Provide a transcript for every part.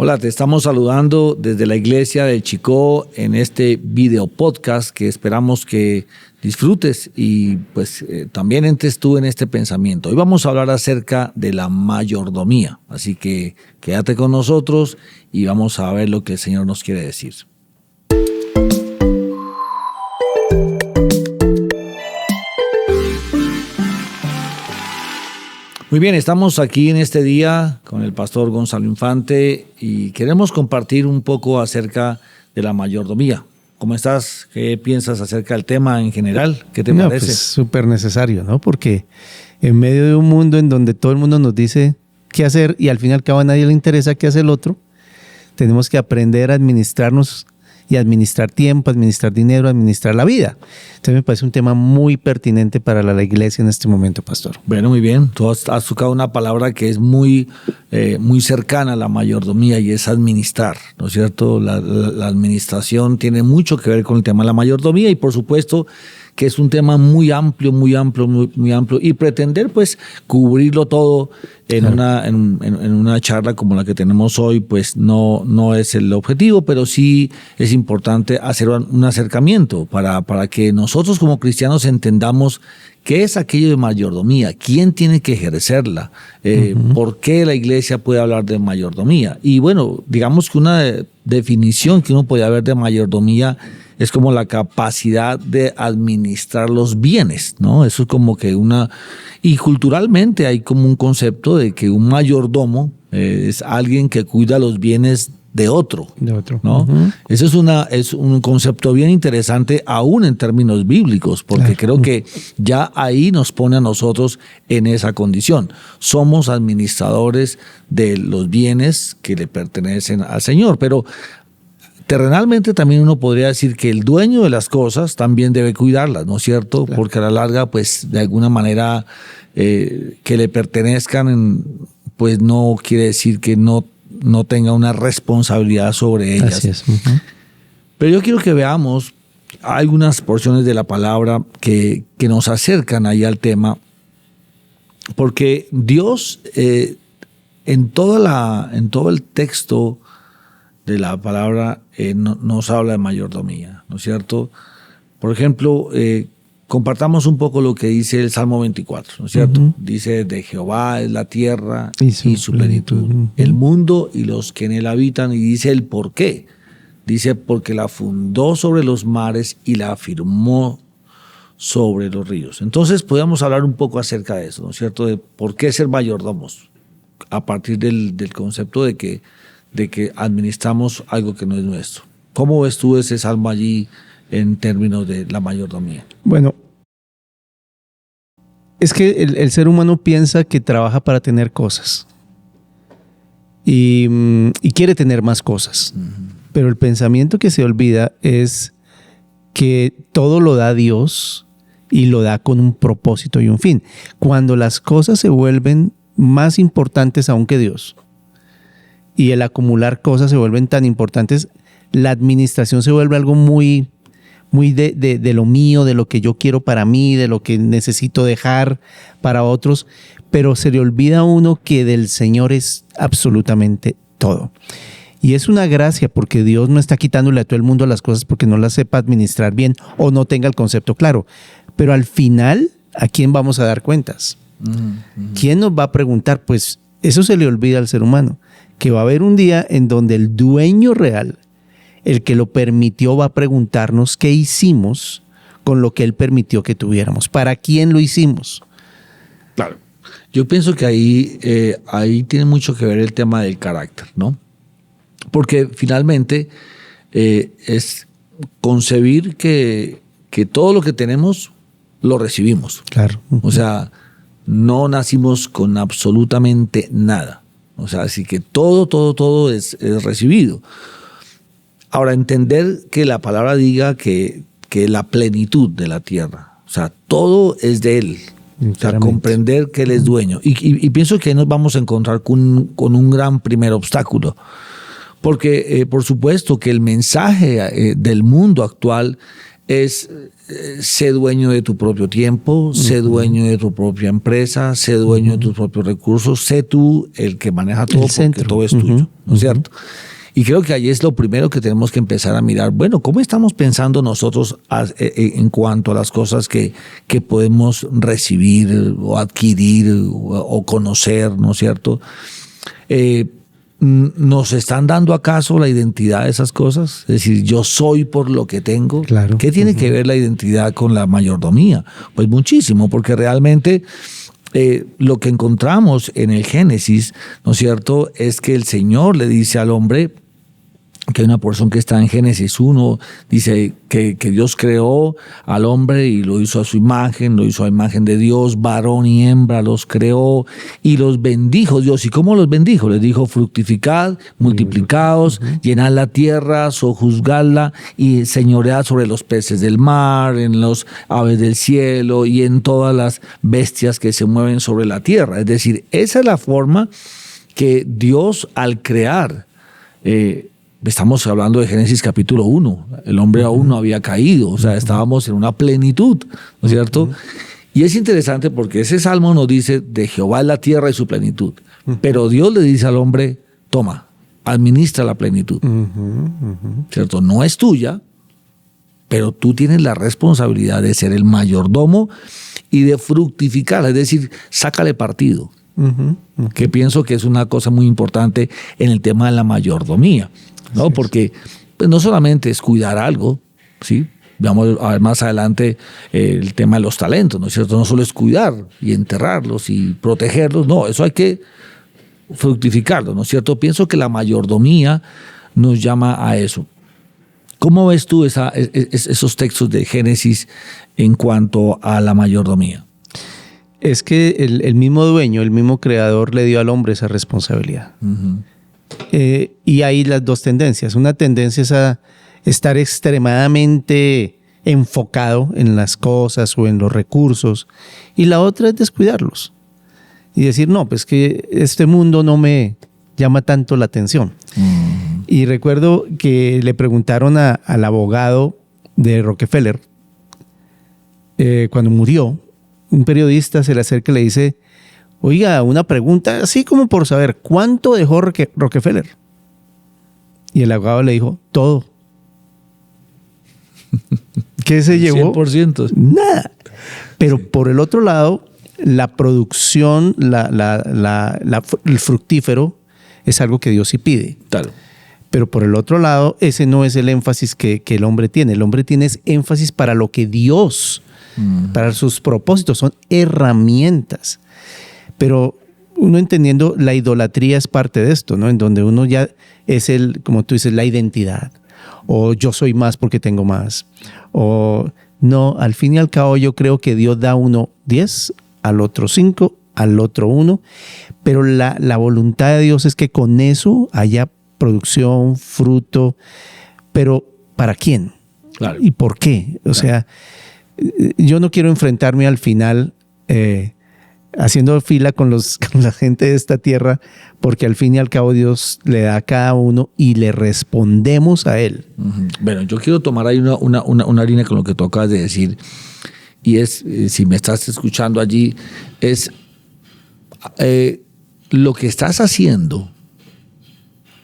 Hola, te estamos saludando desde la iglesia de Chicó en este video podcast que esperamos que disfrutes y pues también entres tú en este pensamiento. Hoy vamos a hablar acerca de la mayordomía, así que quédate con nosotros y vamos a ver lo que el Señor nos quiere decir. Muy bien, estamos aquí en este día con el pastor Gonzalo Infante y queremos compartir un poco acerca de la mayordomía. ¿Cómo estás? ¿Qué piensas acerca del tema en general? ¿Qué te parece? Pues súper necesario, ¿no? Porque en medio de un mundo en donde todo el mundo nos dice qué hacer y al fin y al cabo a nadie le interesa qué hace el otro, tenemos que aprender a administrarnos y administrar tiempo, administrar dinero, administrar la vida. Entonces me parece un tema muy pertinente para la iglesia en este momento, pastor. Bueno, muy bien. Tú has tocado una palabra que es muy cercana a la mayordomía y es administrar, ¿no es cierto? La administración tiene mucho que ver con el tema de la mayordomía y por supuesto que es un tema muy amplio y pretender pues cubrirlo todo en una charla como la que tenemos hoy pues no es el objetivo, pero sí es importante hacer un acercamiento para que nosotros como cristianos entendamos qué es aquello de mayordomía, quién tiene que ejercerla, por qué la iglesia puede hablar de mayordomía. Y bueno, digamos que una definición que uno puede haber de mayordomía es como la capacidad de administrar los bienes, ¿no? Eso es como que y culturalmente hay como un concepto de que un mayordomo es alguien que cuida los bienes de otro, ¿no? Uh-huh. Eso es un concepto bien interesante aún en términos bíblicos, porque creo que ya ahí nos pone a nosotros en esa condición. Somos administradores de los bienes que le pertenecen al Señor, pero terrenalmente también uno podría decir que el dueño de las cosas también debe cuidarlas, ¿no es cierto? Claro. Porque a la larga, pues de alguna manera que le pertenezcan, pues no quiere decir que no tenga una responsabilidad sobre ellas. Así es. Uh-huh. Pero yo quiero que veamos algunas porciones de la palabra que nos acercan ahí al tema, porque Dios en todo el texto de la palabra nos habla de mayordomía, ¿no es cierto? Por ejemplo, compartamos un poco lo que dice el Salmo 24, ¿no es cierto? Uh-huh. Dice, de Jehová es la tierra y su plenitud, uh-huh. El mundo y los que en él habitan, y dice el por qué. Dice, porque la fundó sobre los mares y la afirmó sobre los ríos. Entonces, podemos hablar un poco acerca de eso, ¿no es cierto? De por qué ser mayordomos, a partir del concepto de que administramos algo que no es nuestro. ¿Cómo ves tú ese salmo allí en términos de la mayordomía? Bueno, es que el ser humano piensa que trabaja para tener cosas y quiere tener más cosas, uh-huh. Pero el pensamiento que se olvida es que todo lo da Dios y lo da con un propósito y un fin. Cuando las cosas se vuelven más importantes aún que Dios y el acumular cosas se vuelven tan importantes, la administración se vuelve algo muy de lo mío, de lo que yo quiero para mí, de lo que necesito dejar para otros, pero se le olvida a uno que del Señor es absolutamente todo. Y es una gracia porque Dios no está quitándole a todo el mundo las cosas porque no las sepa administrar bien o no tenga el concepto claro. Pero al final, ¿a quién vamos a dar cuentas? Uh-huh. ¿Quién nos va a preguntar? Pues eso se le olvida al ser humano, que va a haber un día en donde el dueño real, el que lo permitió, va a preguntarnos qué hicimos con lo que él permitió que tuviéramos. ¿Para quién lo hicimos? Claro. Yo pienso que ahí tiene mucho que ver el tema del carácter, ¿no? Porque finalmente es concebir que todo lo que tenemos lo recibimos. Claro. O sea, no nacimos con absolutamente nada. O sea, así que todo es recibido. Ahora, entender que la palabra diga que la plenitud de la tierra, o sea, todo es de Él. O sea, comprender que Él es dueño. Y pienso que nos vamos a encontrar con un gran primer obstáculo. Porque, por supuesto, que el mensaje del mundo actual es sé dueño de tu propio tiempo, sé dueño de tu propia empresa, sé dueño de tus propios recursos, sé tú el que maneja todo porque todo es tuyo, ¿no es cierto? Y creo que ahí es lo primero que tenemos que empezar a mirar. Bueno, ¿cómo estamos pensando nosotros en cuanto a las cosas que podemos recibir o adquirir o conocer, ¿no es cierto? ¿Nos están dando acaso la identidad de esas cosas? Es decir, yo soy por lo que tengo. Claro. ¿Qué tiene que ver la identidad con la mayordomía? Pues muchísimo, porque realmente lo que encontramos en el Génesis, ¿no es cierto?, es que el Señor le dice al hombre, que hay una porción que está en Génesis 1, dice que Dios creó al hombre y lo hizo a su imagen, lo hizo a imagen de Dios, varón y hembra los creó y los bendijo Dios. ¿Y cómo los bendijo? Les dijo, fructificad, multiplicaos, llenad la tierra, sojuzgadla y señoread sobre los peces del mar, en los aves del cielo y en todas las bestias que se mueven sobre la tierra. Es decir, esa es la forma que Dios al crear, estamos hablando de Génesis capítulo 1. El hombre aún no había caído, o sea, estábamos en una plenitud, ¿no es cierto? Y es interesante porque ese salmo nos dice, de Jehová es la tierra y su plenitud. Pero Dios le dice al hombre, toma, administra la plenitud. ¿Cierto? No es tuya, pero tú tienes la responsabilidad de ser el mayordomo y de fructificar, es decir, sácale partido. Que pienso que es una cosa muy importante en el tema de la mayordomía, ¿no? Porque pues, no solamente es cuidar algo, ¿sí? Vamos a ver más adelante el tema de los talentos, ¿no es cierto? No solo es cuidar y enterrarlos y protegerlos, no, eso hay que fructificarlo, ¿no es cierto? Pienso que la mayordomía nos llama a eso. ¿Cómo ves tú esos textos de Génesis en cuanto a la mayordomía? Es que el mismo dueño, el mismo creador le dio al hombre esa responsabilidad. Y hay las dos tendencias. Una tendencia es a estar extremadamente enfocado en las cosas o en los recursos. Y la otra es descuidarlos. Y decir, no, pues que este mundo no me llama tanto la atención. Y recuerdo que le preguntaron al abogado de Rockefeller, cuando murió, un periodista se le acerca y le dice, oiga, una pregunta así como por saber, ¿cuánto dejó Rockefeller? Y el abogado le dijo, todo. ¿Qué se llevó? 100%. Nada. Pero por el otro lado, la producción, el fructífero es algo que Dios sí pide. Claro. Pero por el otro lado, ese no es el énfasis que el hombre tiene. El hombre tiene énfasis para lo que Dios, para sus propósitos, son herramientas. Pero uno entendiendo, la idolatría es parte de esto, ¿no? En donde uno ya es como tú dices, la identidad. O yo soy más porque tengo más. O no, al fin y al cabo yo creo que Dios da a uno 10, al otro 5, al otro 1. Pero la voluntad de Dios es que con eso haya producción, fruto. Pero ¿para quién? Claro. ¿Y por qué? O sea, yo no quiero enfrentarme al final haciendo fila con la gente de esta tierra, porque al fin y al cabo Dios le da a cada uno y le respondemos a Él. Bueno, yo quiero tomar ahí una línea con lo que tú acabas de decir, y es, si me estás escuchando allí, es lo que estás haciendo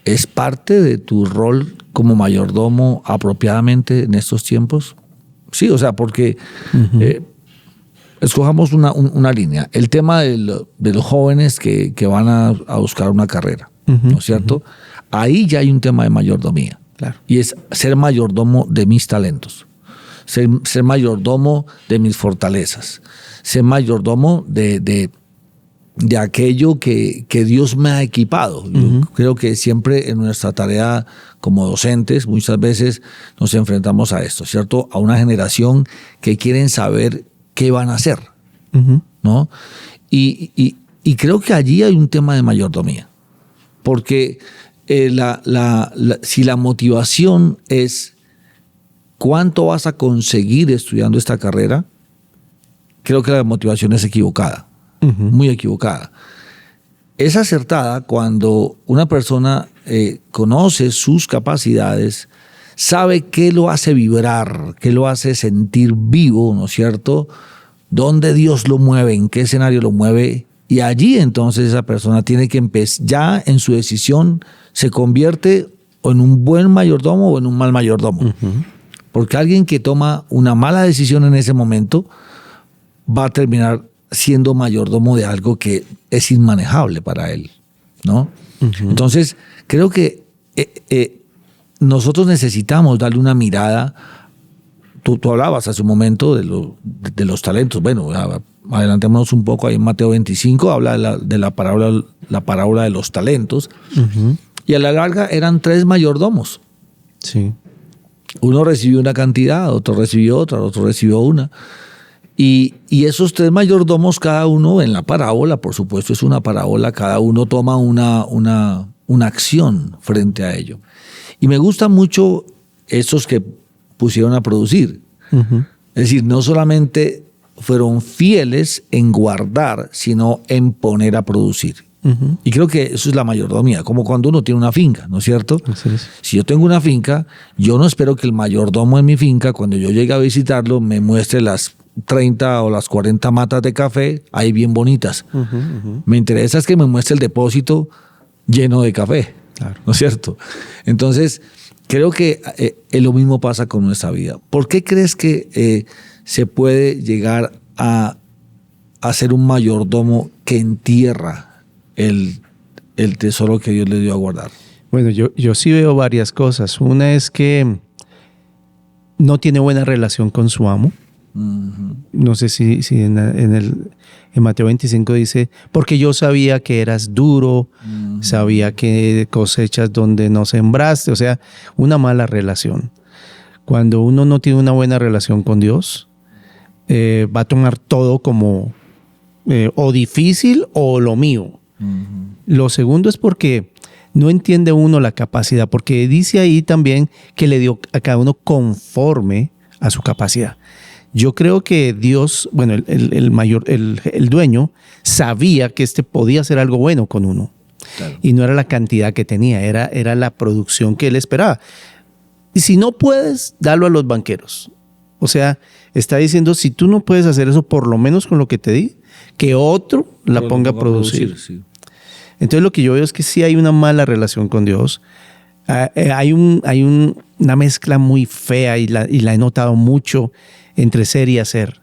es parte de tu rol como mayordomo apropiadamente en estos tiempos. Sí, o sea, porque escojamos una línea. El tema de los jóvenes que van a buscar una carrera, ¿no es cierto? Ahí ya hay un tema de mayordomía. Claro. Y es ser mayordomo de mis talentos, ser mayordomo de mis fortalezas, ser mayordomo de aquello que Dios me ha equipado. Yo creo que siempre en nuestra tarea como docentes muchas veces nos enfrentamos a esto, ¿cierto? A una generación que quieren saber qué van a hacer, ¿no? Y creo que allí hay un tema de mayordomía, porque si la motivación es cuánto vas a conseguir estudiando esta carrera, creo que la motivación es equivocada. Muy equivocada. Es acertada cuando una persona conoce sus capacidades, sabe qué lo hace vibrar, qué lo hace sentir vivo, ¿no es cierto? Dónde Dios lo mueve, en qué escenario lo mueve, y allí entonces esa persona tiene que empezar, ya en su decisión se convierte o en un buen mayordomo o en un mal mayordomo. Uh-huh. Porque alguien que toma una mala decisión en ese momento va a terminar siendo mayordomo de algo que es inmanejable para él, ¿no? Uh-huh. Entonces, creo que nosotros necesitamos darle una mirada. Tú hablabas hace un momento de los talentos. Bueno, adelantémonos un poco. Ahí en Mateo 25 habla de la parábola de los talentos. Uh-huh. Y a la larga eran 3 mayordomos. Sí. Uno recibió una cantidad, otro recibió otra, otro recibió una. Y esos 3 mayordomos, cada uno en la parábola, por supuesto es una parábola, cada uno toma una acción frente a ello. Y me gustan mucho esos que pusieron a producir. Uh-huh. Es decir, no solamente fueron fieles en guardar, sino en poner a producir. Uh-huh. Y creo que eso es la mayordomía, como cuando uno tiene una finca, ¿no es cierto? Es. Si yo tengo una finca, yo no espero que el mayordomo en mi finca, cuando yo llegue a visitarlo, me muestre las 30 o las 40 matas de café ahí bien bonitas. Uh-huh, uh-huh. Me interesa es que me muestre el depósito lleno de café, claro. ¿No es cierto? Entonces, creo que lo mismo pasa con nuestra vida. ¿Por qué crees que se puede llegar a ser un mayordomo que entierra el tesoro que Dios le dio a guardar? Bueno, yo sí veo varias cosas. Una es que no tiene buena relación con su amo. Uh-huh. No sé si en Mateo 25 dice, porque yo sabía que eras duro, uh-huh. Sabía que cosechas donde no sembraste, o sea, una mala relación. Cuando uno no tiene una buena relación con Dios, va a tomar todo como o difícil o lo mío. Uh-huh. Lo segundo es porque no entiende uno la capacidad, porque dice ahí también que le dio a cada uno conforme a su capacidad. Yo creo que Dios, bueno, el dueño sabía que podía hacer algo bueno con uno. Claro. Y no era la cantidad que tenía, era la producción que él esperaba. Y si no puedes, dalo a los banqueros. O sea, está diciendo, si tú no puedes hacer eso, por lo menos con lo que te di, que otro la ponga a producir. Sí. Entonces lo que yo veo es que sí hay una mala relación con Dios. Hay una mezcla muy fea y la he notado mucho entre ser y hacer.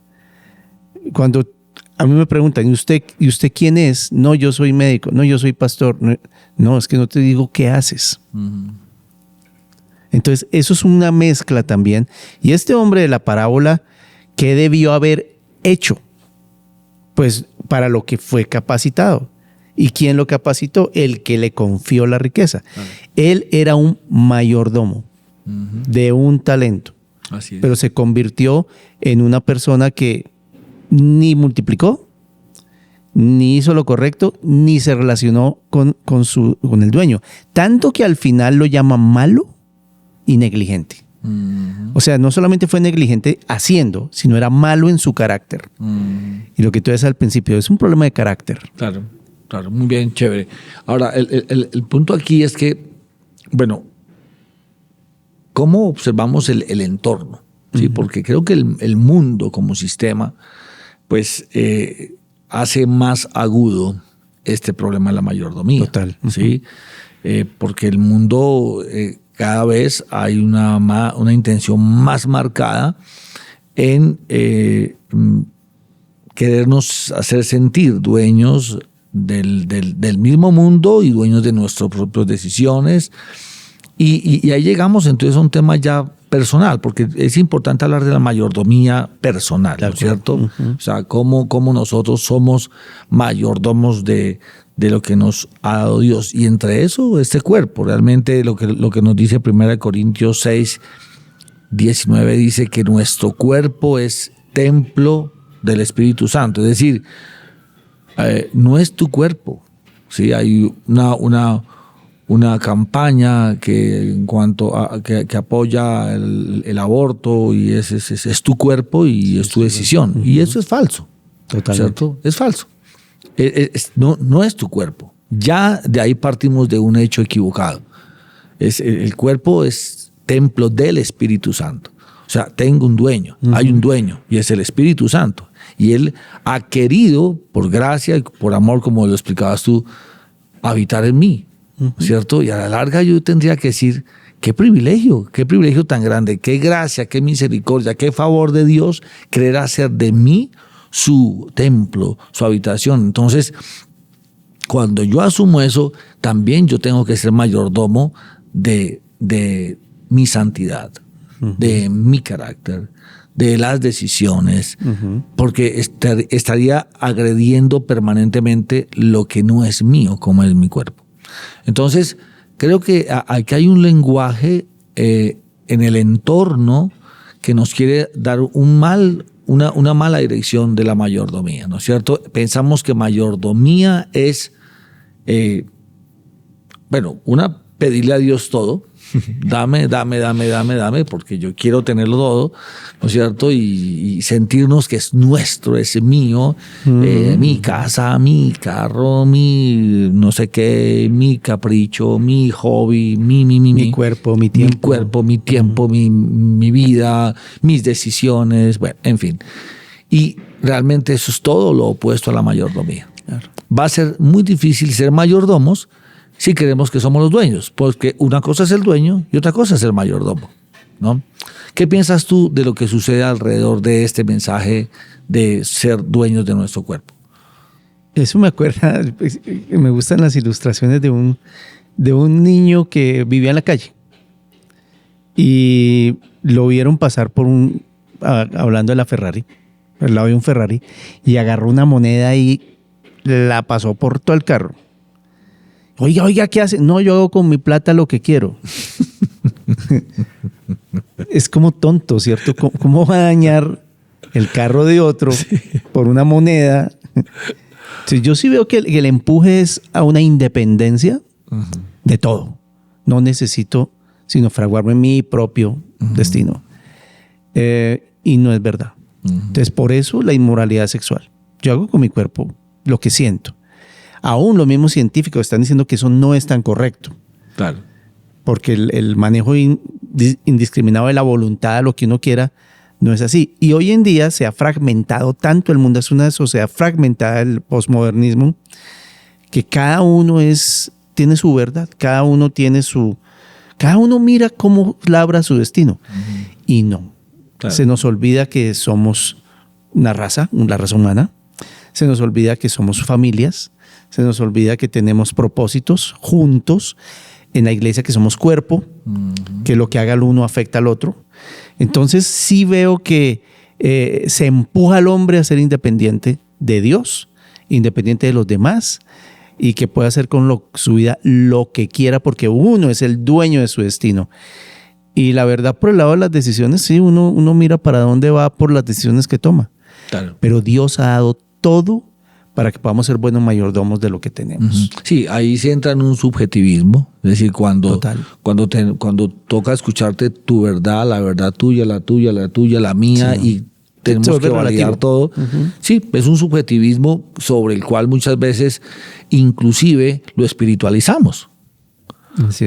Cuando a mí me preguntan, ¿y usted quién es? No, yo soy médico. No, yo soy pastor. No, es que no te digo qué haces. Uh-huh. Entonces, eso es una mezcla también. Y este hombre de la parábola, ¿qué debió haber hecho? Pues para lo que fue capacitado. ¿Y quién lo capacitó? El que le confió la riqueza. Uh-huh. Él era un mayordomo uh-huh. de un talento. Así es. Pero se convirtió en una persona que ni multiplicó, ni hizo lo correcto, ni se relacionó con el dueño. Tanto que al final lo llama malo y negligente. Uh-huh. O sea, no solamente fue negligente haciendo, sino era malo en su carácter. Uh-huh. Y lo que tú decías al principio, es un problema de carácter. Claro, muy bien, chévere. Ahora, el punto aquí es que, bueno, ¿cómo observamos el entorno? ¿Sí? Uh-huh. Porque creo que el mundo como sistema pues hace más agudo este problema de la mayordomía. Total. Uh-huh. ¿Sí? Porque el mundo cada vez hay una intención más marcada en querernos hacer sentir dueños del mismo mundo y dueños de nuestras propias decisiones. Y ahí llegamos entonces a un tema ya personal, porque es importante hablar de la mayordomía personal, ¿no es cierto? Uh-huh. O sea, cómo nosotros somos mayordomos de lo que nos ha dado Dios. Y entre eso, este cuerpo, realmente lo que nos dice 1 Corintios 6, 19, dice que nuestro cuerpo es templo del Espíritu Santo. Es decir, no es tu cuerpo. ¿Sí? Hay una campaña que en cuanto a que apoya el aborto y es tu cuerpo y es tu decisión. Uh-huh. Y eso es falso. Totalmente. ¿Cierto? Es falso. No es tu cuerpo. Ya de ahí partimos de un hecho equivocado. El cuerpo es templo del Espíritu Santo. O sea, tengo un dueño, hay un dueño y es el Espíritu Santo. Y Él ha querido, por gracia y por amor, como lo explicabas tú, habitar en mí, ¿cierto? Y a la larga yo tendría que decir, qué privilegio tan grande, qué gracia, qué misericordia, qué favor de Dios querer hacer de mí su templo, su habitación. Entonces, cuando yo asumo eso, también yo tengo que ser mayordomo de mi santidad, de mi carácter, de las decisiones, porque estaría agrediendo permanentemente lo que no es mío, como es mi cuerpo. Entonces, creo que aquí hay un lenguaje en el entorno que nos quiere dar una mala dirección de la mayordomía, ¿no es cierto? Pensamos que mayordomía es, pedirle a Dios todo. Dame, porque yo quiero tenerlo todo, ¿no es cierto? Y sentirnos que es nuestro, es mío, mi casa, mi carro, mi no sé qué, mi capricho, mi hobby, mi cuerpo, mi tiempo. Mi cuerpo, mi tiempo, mi vida, mis decisiones, bueno, en fin. Y realmente eso es todo lo opuesto a la mayordomía. Claro. Va a ser muy difícil ser mayordomos si creemos que somos los dueños, porque una cosa es el dueño y otra cosa es el mayordomo, ¿no? ¿Qué piensas tú de lo que sucede alrededor de este mensaje de ser dueños de nuestro cuerpo? Eso me acuerda, me gustan las ilustraciones de un niño que vivía en la calle y lo vieron pasar hablando de la Ferrari, al lado de un Ferrari, y agarró una moneda y la pasó por todo el carro. Oiga, ¿qué hace? No, yo hago con mi plata lo que quiero. Es como tonto, ¿cierto? ¿Cómo va a dañar el carro de otro por una moneda? Entonces, yo sí veo que el empuje es a una independencia de todo. No necesito sino fraguarme mi propio destino. Y no es verdad. Entonces, por eso la inmoralidad sexual. Yo hago con mi cuerpo lo que siento. Aún los mismos científicos están diciendo que eso no es tan correcto. Claro. Porque el manejo indiscriminado de la voluntad, de lo que uno quiera, no es así. Y hoy en día se ha fragmentado tanto el mundo, es una sociedad fragmentada, el posmodernismo, que cada uno tiene su verdad, cada uno mira cómo labra su destino. Y no. Claro. Se nos olvida que somos una raza, la raza humana. Se nos olvida que somos familias. Se nos olvida que tenemos propósitos juntos en la iglesia, que somos cuerpo, que lo que haga el uno afecta al otro. Entonces sí veo que se empuja al hombre a ser independiente de Dios, independiente de los demás, y que pueda hacer con su vida lo que quiera, porque uno es el dueño de su destino. Y la verdad, por el lado de las decisiones, sí, uno mira para dónde va por las decisiones que toma. Claro. Pero Dios ha dado todo para que podamos ser buenos mayordomos de lo que tenemos. Sí, ahí se entra en un subjetivismo, es decir, cuando toca escucharte tu verdad, la verdad tuya, la mía, sí, y tenemos que validar todo. Sí, es un subjetivismo sobre el cual muchas veces inclusive lo espiritualizamos.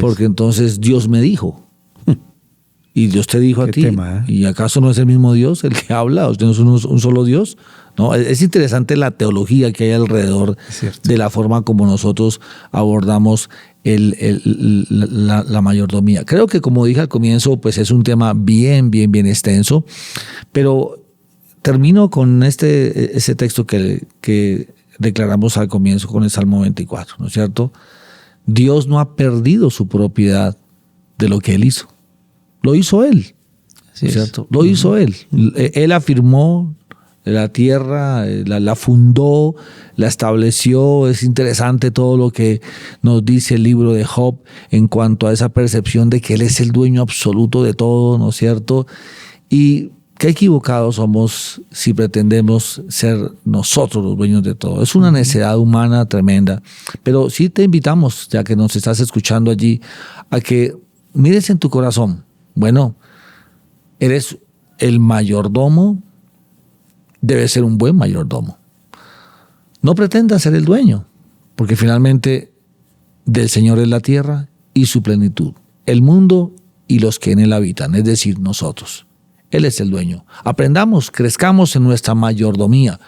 Porque entonces Dios me dijo. Y Dios te dijo a ti. Tema, ¿Y acaso no es el mismo Dios el que habla? ¿O no es un solo Dios? No, es interesante la teología que hay alrededor de la forma como nosotros abordamos la mayordomía. Creo que, como dije al comienzo, pues es un tema bien extenso, pero termino con ese texto que declaramos al comienzo con el Salmo 24, ¿no es cierto? Dios no ha perdido su propiedad de lo que Él hizo. Lo hizo Él, ¿cierto? Lo hizo Él. Él afirmó la tierra, la fundó, la estableció. Es interesante todo lo que nos dice el libro de Job en cuanto a esa percepción de que Él es el dueño absoluto de todo, ¿no es cierto? Y qué equivocados somos si pretendemos ser nosotros los dueños de todo. Es una necedad humana tremenda. Pero sí te invitamos, ya que nos estás escuchando allí, a que mires en tu corazón. Bueno, eres el mayordomo, debes ser un buen mayordomo. No pretendas ser el dueño, porque finalmente del Señor es la tierra y su plenitud. El mundo y los que en él habitan, es decir, nosotros. Él es el dueño. Aprendamos, crezcamos en nuestra mayordomía.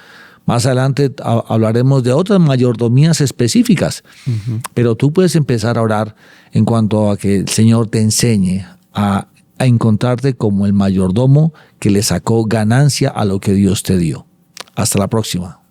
Más adelante hablaremos de otras mayordomías específicas, pero tú puedes empezar a orar en cuanto a que el Señor te enseñe a encontrarte como el mayordomo que le sacó ganancia a lo que Dios te dio. Hasta la próxima.